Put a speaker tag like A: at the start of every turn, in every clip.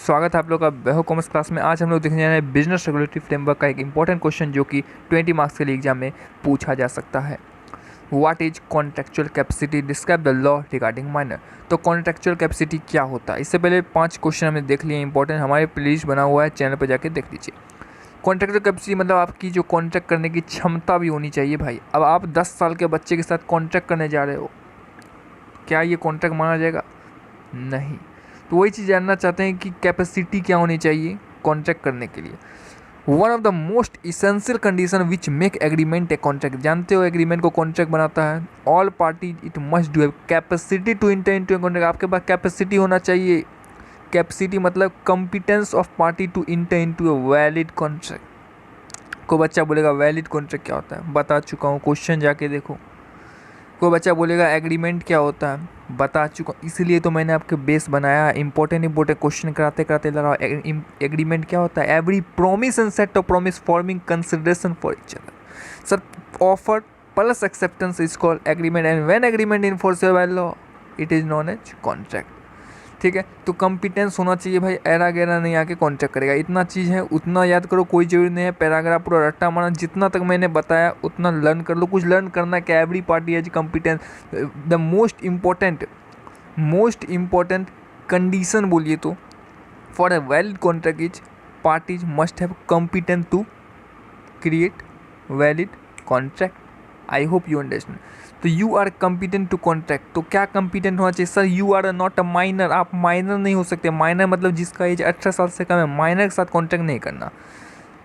A: स्वागत है आप लोग का बेहो कॉमर्स क्लास में। आज हम लोग देखने जा रहे हैं बिजनेस रेगुलेटरी फ्रेमवर्क का एक इंपॉर्टेंट क्वेश्चन जो कि 20 मार्क्स के लिए एग्जाम में पूछा जा सकता है। What is contractual capacity, describe the law regarding minor. तो कॉन्ट्रेक्चुअल कैपेसिटी क्या होता है, इससे पहले 5 क्वेश्चन हमने देख लिए इंपॉर्टेंट, हमारे प्लेलिस्ट बना हुआ है, चैनल पर जाके देख लीजिए। कॉन्ट्रेक्चुअल कैपेसिटी मतलब आपकी जो कॉन्ट्रैक्ट करने की क्षमता भी होनी चाहिए भाई। अब आप 10 साल के बच्चे के साथ कॉन्ट्रैक्ट करने जा रहे हो, क्या ये कॉन्ट्रैक्ट माना जाएगा? नहीं। तो वही चीज़ जानना चाहते हैं कि कैपेसिटी क्या होनी चाहिए कॉन्ट्रैक्ट करने के लिए। One of the most essential condition which make agreement a contract, जानते हो एग्रीमेंट को कॉन्ट्रैक्ट बनाता है। All party it must do have capacity to enter into a contract, आपके पास कैपेसिटी होना चाहिए। कैपेसिटी मतलब competence of party to enter into a valid contract. कोई बच्चा बोलेगा वैलिड कॉन्ट्रैक्ट क्या होता है, बता चुका हूँ, क्वेश्चन जाके देखो। कोई बच्चा बोलेगा एग्रीमेंट क्या होता है, बता चुका हूँ, इसलिए तो मैंने आपके बेस बनाया। इंपॉर्टेंट क्वेश्चन कराते कराते लगा। एग्रीमेंट क्या होता है? Every promise and set of promise forming consideration for each other. Sir offer plus acceptance is called agreement and when agreement enforceable by law it is known as contract. ठीक है, तो competence होना चाहिए भाई, era गैरा नहीं आके contract करेगा। इतना चीज़ है, उतना याद करो, कोई जरूरी नहीं है पैराग्राफ पूरा रट्टा मारना। जितना तक मैंने बताया उतना लर्न कर लो। कुछ लर्न करना क्या, every party has competence. The most important condition बोलिए तो for a valid contract is parties must have competence to create valid contract. I hope you understand. तो you are competent to contract, तो क्या competent होना चाहिए? Sir you are not a minor, आप minor नहीं हो सकते। माइनर मतलब जिसका एज 18 साल से कम है, माइनर के साथ कॉन्ट्रैक्ट नहीं करना।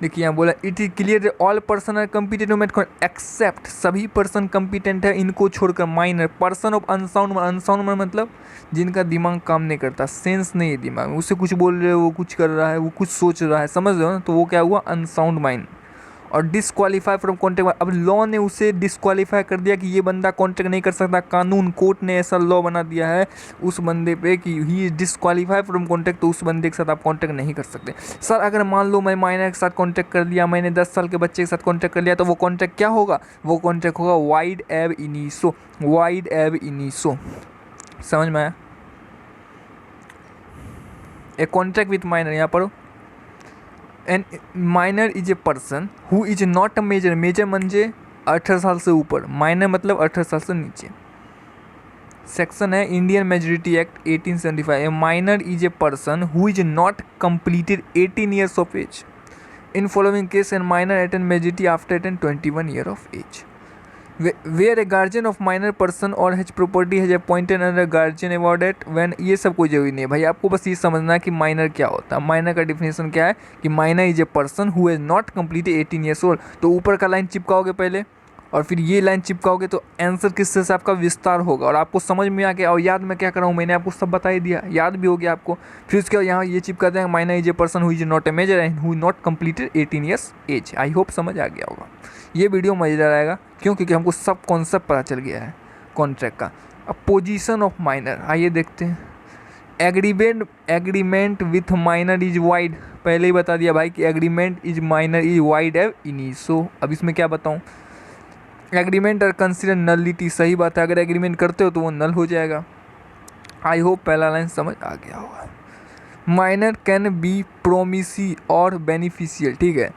A: देखिए यहाँ बोला it is clear all person are competent to make accept, सभी पर्सन कॉम्पिटेंट है इनको छोड़कर। Minor person of unsound, unsound मतलब जिनका दिमाग काम नहीं करता, सेंस नहीं है दिमाग में, उससे कुछ बोल रहे हो वो कुछ कर रहा है, वो कुछ सोच रहा है, समझ रहे हो ना, तो वो क्या हुआ? Unsound mind. और डिसक्वालीफाई फ्रॉम कॉन्ट्रैक्ट, अब लॉ ने उसे डिसक्वालीफाई कर दिया कि ये बंदा कॉन्ट्रैक्ट नहीं कर सकता। कानून कोर्ट ने ऐसा लॉ बना दिया है उस बंदे पे कि he is disqualify from contract, तो उस बंदे के साथ आप कॉन्ट्रैक्ट नहीं कर सकते। सर अगर मान लो मैं माइनर के साथ कॉन्ट्रैक्ट कर लिया, मैंने 10 साल के बच्चे के साथ कॉन्ट्रैक्ट कर लिया, तो वो कॉन्ट्रैक्ट क्या होगा? वो कॉन्ट्रैक्ट होगा वाइड एब इनिशो। वाइड एब इनिशो, समझ में आया? ए कॉन्ट्रैक्ट विथ माइनर, यहाँ पढ़ो। An minor is a person who is not a major, major म्हणजे 18 साल से ऊपर, माइनर मतलब 18 साल से नीचे। सेक्शन है Indian majority act 1875। A minor is a person who is not completed 18 years of age. In following case an minor attain majority after attain 21 year of age. Where a guardian of minor person और has property has appointed under guardian about eight when, ये सब कोई जरूरी नहीं है भाई, आपको बस ये समझना है कि माइनर क्या होता है। माइनर का डिफिनेशन क्या है कि minor is a person who has not completed 18 years old. तो ऊपर का लाइन चिपकाओगे पहले और फिर ये लाइन चिपकाओगे तो आंसर किससे से आपका विस्तार होगा और आपको समझ में आ गया। और याद मैं क्या कर रहा हूँ, मैंने आपको सब बता ही दिया, याद भी हो गया आपको। फिर उसके बाद यहाँ ये चिपका देंगे minor is a person who is not a major and who not completed 18 years age. I hope समझ आ गया होगा। ये वीडियो मजेदार आएगा क्यों? क्योंकि हमको सब कॉन्सेप्ट पता चल गया है कॉन्ट्रैक्ट का। अब पोजीशन ऑफ माइनर आइए देखते हैं। Agreement with minor is wide, पहले ही बता दिया भाई कि agreement is minor is wide एव इनिशो। अब इसमें क्या बताऊँ? एग्रीमेंट आर कंसिडर नलिटी, सही बात है, अगर एग्रीमेंट करते हो तो वो नल हो जाएगा। आई होप पहला लाइन समझ आ गया होगा। माइनर कैन बी प्रोमिसी और बेनिफिशियल, ठीक है।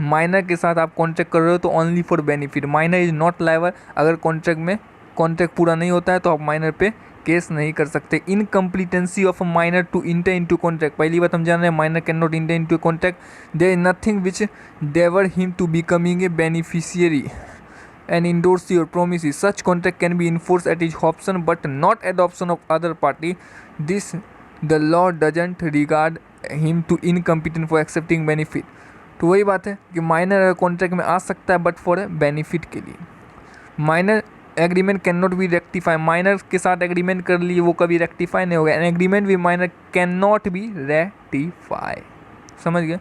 A: माइनर के साथ आप कॉन्ट्रैक्ट कर रहे हो तो only for benefit. Minor is not liable, अगर कॉन्ट्रैक्ट पूरा नहीं होता है तो आप माइनर पे केस नहीं कर सकते। Incompetency of minor to enter into contract, पहली बात हम जान रहे हैं minor can not enter into contract. There is nothing which debar him to becoming a beneficiary and endorse your promises. Such contract can be enforced at his option but not at the option of other party. This the law doesn't regard him to incompetent for accepting benefit. तो वही बात है कि minor contract में आ सकता है but for benefit के लिए। Minor agreement can not B rectify, minor के साथ एग्रीमेंट कर लिए वो कभी रेक्टिफाई नहीं होगा। An agreement with minor can not B rectify, समझ गए?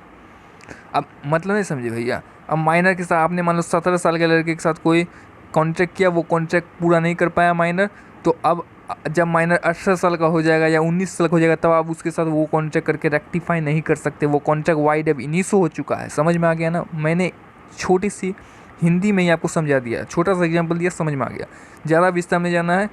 A: अब मतलब नहीं समझे भैया। अब माइनर के साथ आपने मान लो 17 साल के लड़के के साथ कोई कॉन्ट्रैक्ट किया, वो कॉन्ट्रैक्ट पूरा नहीं कर पाया माइनर, तो अब जब माइनर 18 साल का हो जाएगा या 19 साल का हो जाएगा तब आप उसके साथ वो कॉन्ट्रैक्ट करके रेक्टिफाई नहीं कर सकते। वो कॉन्ट्रैक्ट वाइड अब इनिशो हो चुका है। समझ में आ गया ना? मैंने छोटी सी हिंदी में ही आपको समझा दिया, छोटा सा एग्जाम्पल दिया, समझ में आ गया। ज़्यादा विस्तार में जाना है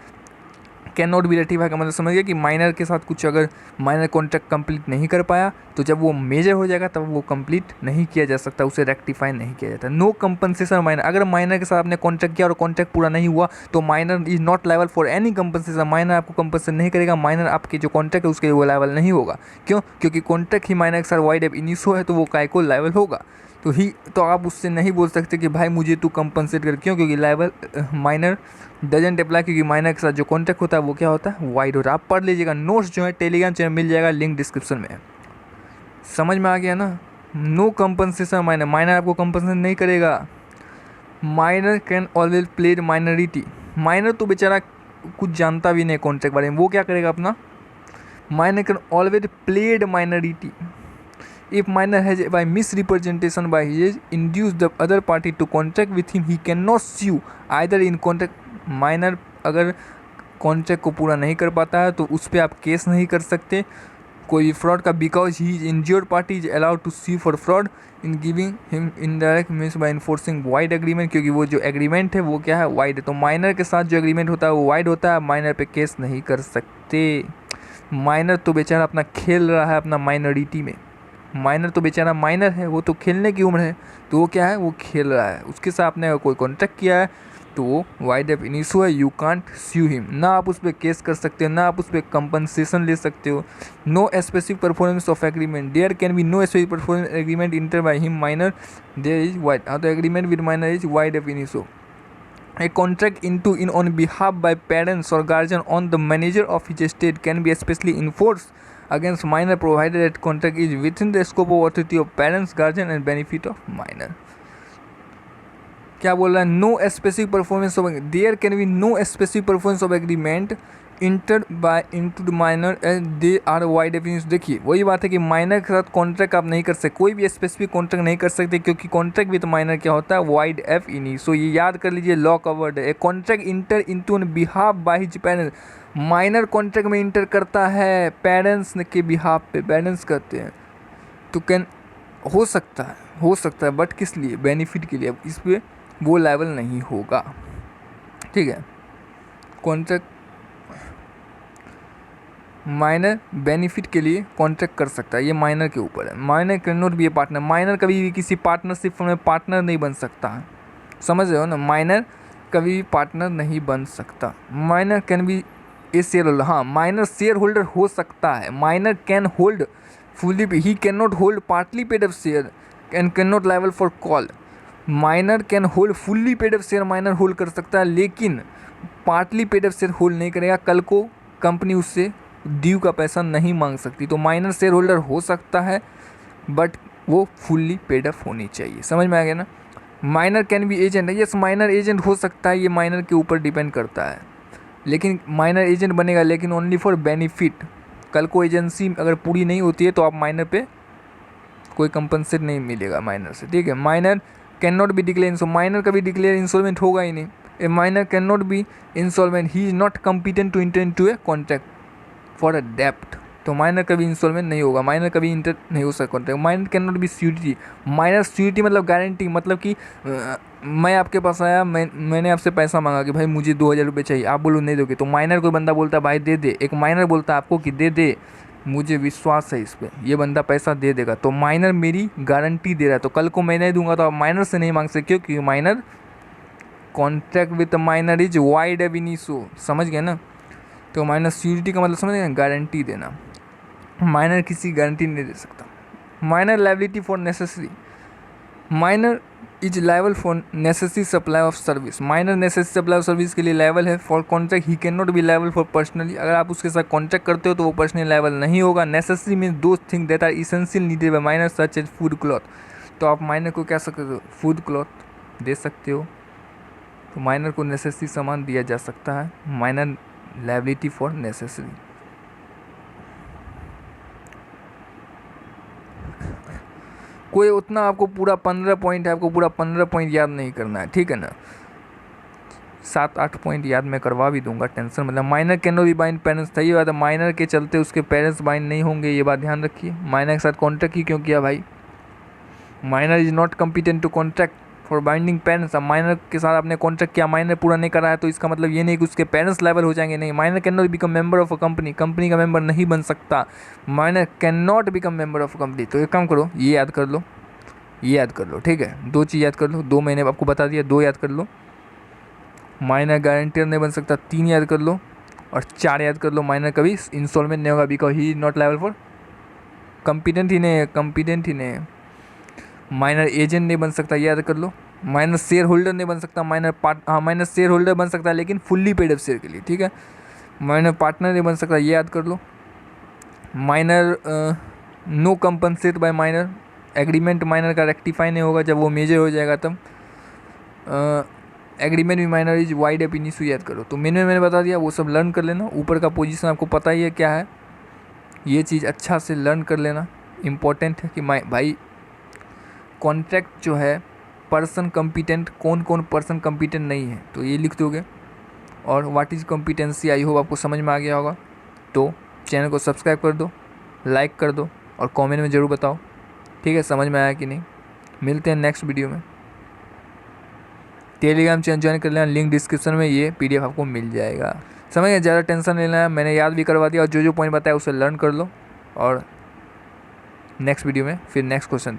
A: कैन नॉट बी रेटिफाई का मतलब समझ गया कि माइनर के साथ कुछ अगर माइनर कॉन्ट्रैक्ट कंप्लीट नहीं कर पाया तो जब वो मेजर हो जाएगा तब वो कंप्लीट नहीं किया जा सकता, उसे रेक्टिफाई नहीं किया जाता। नो कंपनसेशन माइनर, अगर माइनर के साथ आपने कॉन्ट्रैक्ट किया और कॉन्ट्रैक्ट पूरा नहीं हुआ तो minor is not liable for any compensation, minor आपको कंपनसेशन नहीं करेगा, माइनर आपके जो कॉन्ट्रैक्ट है उसके लिए वो लायबल नहीं होगा। क्यों? क्योंकि कॉन्ट्रैक्ट ही माइनर के साथ वाइड एब इनिशियो है तो वो काय को लायबल होगा। तो आप उससे नहीं बोल सकते कि भाई मुझे तू कंपनसेट कर, क्यों? क्योंकि लायबल माइनर डजेंट अप्लाई, क्योंकि माइनर के साथ जो कॉन्ट्रैक्ट होता है वो क्या होता है, वाइड होता है। आप पढ़ लीजिएगा, नोट्स जो है टेलीग्राम चैनल मिल जाएगा, लिंक डिस्क्रिप्शन में है। समझ में आ गया ना? नो कंपनसेशन माइनर, माइनर आपको कंपनसेशन नहीं करेगा। Minor can always played minority, minor तो बेचारा कुछ जानता भी नहीं कॉन्ट्रैक्ट बारे में, वो क्या करेगा अपना, minor can always played minority if minor has by misrepresentation by his induce the other party to contract with him, he cannot sue either in contract। minor अगर कॉन्ट्रैक्ट को पूरा नहीं कर पाता है तो उस पर आप केस नहीं कर सकते कोई फ्रॉड का, because he is injured party is allowed to sue for fraud in giving him indirect means by enforcing void agreement, क्योंकि वो जो एग्रीमेंट है वो क्या है, वाइड है। तो माइनर के साथ जो एग्रीमेंट होता है वो वाइड होता है, माइनर पे केस नहीं कर सकते। माइनर तो बेचारा अपना खेल रहा है अपना माइनॉरिटी में, माइनर तो बेचारा माइनर है, वो तो खेलने की उम्र है, तो वो क्या है, वो खेल रहा है। उसके साथ आपने कोई कॉन्ट्रैक्ट किया है तो वो वाइड एप इनिशियो है, यू कांट स्यू हिम, ना आप उस पर केस कर सकते हो, ना आप उस पर कंपनसेशन ले सकते हो। No specific performance of agreement, there can be no specific performance agreement enter by him minor, there is void, हाँ तो agreement with minor is void ab initio. A contract into in on behalf by parents or guardian on the manager of his estate can be especially enforced against minor provided that contract is within the scope of authority of parents, guardian and benefit of minor। क्या बोल रहा है, no specific performance of, there can be no specific performance of agreement enter by into the minor and they are void definition. देखिए वही बात है कि minor के साथ कॉन्ट्रैक्ट आप नहीं कर सकते, कोई भी स्पेसिफिक कॉन्ट्रैक्ट नहीं कर सकते, क्योंकि कॉन्ट्रैक्ट विद माइनर क्या होता है, वाइड एफ इनी। सो ये याद कर लीजिए, लॉ का वर्ड है। A contract inter into on behalf by his parents, minor contract में इंटर करता है पेरेंट्स के बिहाफ पे, पेरेंट्स करते हैं तो कैन हो सकता है बट किस लिए, बेनिफिट के लिए, अब इस पर वो लेवल नहीं होगा। ठीक है, कॉन्ट्रैक्ट माइनर बेनिफिट के लिए कॉन्ट्रैक्ट कर सकता है, ये माइनर के ऊपर है। Minor can not B A partner, minor कभी भी किसी पार्टनरशिप में पार्टनर नहीं बन सकता है, समझ रहे हो ना, माइनर कभी भी पार्टनर नहीं बन सकता। Minor can be A share holder, हाँ माइनर शेयर होल्डर हो सकता है। Minor can hold fully, he can not hold partly paid up share and can not liable for call. Minor can hold fully paid up share, minor hold कर सकता है लेकिन partly paid up share hold नहीं करेगा, कल को company उससे due का पैसा नहीं मांग सकती। तो माइनर शेयर होल्डर हो सकता है बट वो फुल्ली पेड अप होनी चाहिए, समझ में आ गया ना। Minor can be agent, yes minor agent हो सकता है, ये माइनर के ऊपर डिपेंड करता है, लेकिन माइनर एजेंट बनेगा लेकिन ओनली फॉर बेनिफिट। कल को एजेंसी अगर पूरी नहीं होती है तो आप माइनर पे कोई कंपनसेट नहीं मिलेगा माइनर से, ठीक है। Minor can not be declare इंसो, माइनर कभी डिक्लेयर इंस्टॉलमेंट होगा ही नहीं। A minor can not be instalment, he is not competent to enter into a contract for a डेप्ट, तो माइनर कभी इंस्टॉलमेंट नहीं होगा, माइनर कभी इंटर नहीं हो सकता contract. Minor can not B surety, minor surety मतलब गारंटी, मतलब कि मैं आपके पास आया, मैंने आपसे पैसा मांगा कि भाई मुझे 2000 रुपये चाहिए, आप बोलो नहीं दोगे, तो माइनर कोई बंदा बोलता है भाई दे दे, एक माइनर बोलता है आपको कि दे दे, मुझे विश्वास है इस पर, ये बंदा पैसा दे देगा, तो माइनर मेरी गारंटी दे रहा है, तो कल को मैं नहीं दूंगा तो आप माइनर से नहीं मांग सकते, क्योंकि minor contract with minor is wide एब इनिशियो, समझ गए ना। तो माइनर श्योरिटी का मतलब समझ गए, गारंटी देना। माइनर किसी गारंटी नहीं दे सकता। Minor liability for necessary, minor is liable for necessary supply of service, minor necessary supply of service के लिए लायबल है। For contract he can not B liable for personally, अगर आप उसके साथ कॉन्ट्रैक्ट करते हो तो वो पर्सनली लायबल नहीं होगा। Necessary means those thing that are essential needed by minor such as food cloth, तो आप माइनर को क्या सकते हो, फूड क्लॉथ दे सकते हो, तो माइनर को नेसेसरी सामान दिया जा सकता है। Minor liability for necessary. कोई उतना आपको पूरा 15 पॉइंट है, आपको पूरा 15 पॉइंट याद नहीं करना है, ठीक है ना, 7-8 पॉइंट याद मैं करवा भी दूंगा, टेंशन मतलब। Minor can not B bind parents, सही बात है, माइनर के चलते उसके पेरेंट्स बाइंड नहीं होंगे, ये बात ध्यान रखिए। माइनर के साथ कॉन्ट्रैक्ट ही क्यों किया भाई, minor is not competent to contract for binding parents. अब माइनर के साथ आपने कॉन्ट्रैक्ट किया, माइनर पूरा नहीं करा है तो इसका मतलब ये नहीं कि उसके पेरेंट्स लायबल हो जाएंगे, नहीं। Minor can not become member of a company, company का मेंबर नहीं बन सकता। Minor can not become member of a company. तो एक काम करो, ये याद कर लो, ये याद कर लो, ठीक है। 2 चीज़ याद कर लो, 2 मैंने आपको बता दिया, 2 याद कर लो। माइनर गारंटर नहीं बन सकता, 3 याद कर लो। और 4 याद कर लो, माइनर कभी इंस्टॉलमेंट नहीं होगा because he is not liable for, competent ही नहीं है, कॉम्पिटेंट ही नहीं है। माइनर एजेंट नहीं बन सकता, याद कर लो। माइनर शेयर होल्डर नहीं बन सकता, माइनर शेयर होल्डर बन सकता है लेकिन फुल्ली पेड अप शेयर के लिए, ठीक है। माइनर पार्टनर नहीं बन सकता, ये याद कर लो। Minor no compensate by minor, agreement minor का रेक्टिफाई नहीं होगा, जब वो मेजर हो जाएगा तब। एग्रीमेंट भी माइनर इज वाइड एप इनिशू, याद करो। तो मैंने बता दिया, वो सब लर्न कर लेना। ऊपर का पोजीशन आपको पता ही है क्या है, ये चीज़ अच्छा से लर्न कर लेना। इम्पोर्टेंट है कि भाई कॉन्ट्रैक्ट जो है पर्सन कम्पिटेंट, कौन कौन पर्सन कम्पिटेंट नहीं है, तो ये लिख दोगे। और what is competency, I hope आपको समझ में आ गया होगा। तो चैनल को सब्सक्राइब कर दो, लाइक कर दो और कमेंट में ज़रूर बताओ, ठीक है, समझ में आया कि नहीं। मिलते हैं नेक्स्ट वीडियो में। टेलीग्राम चैनल ज्वाइन कर लेना, लिंक डिस्क्रिप्शन में, ये PDF आपको मिल जाएगा। समझ गए, ज़्यादा टेंशन नहीं लेना है, मैंने याद भी करवा दिया। और जो जो पॉइंट बताया उसे लर्न कर लो और नेक्स्ट वीडियो में फिर नेक्स्ट क्वेश्चन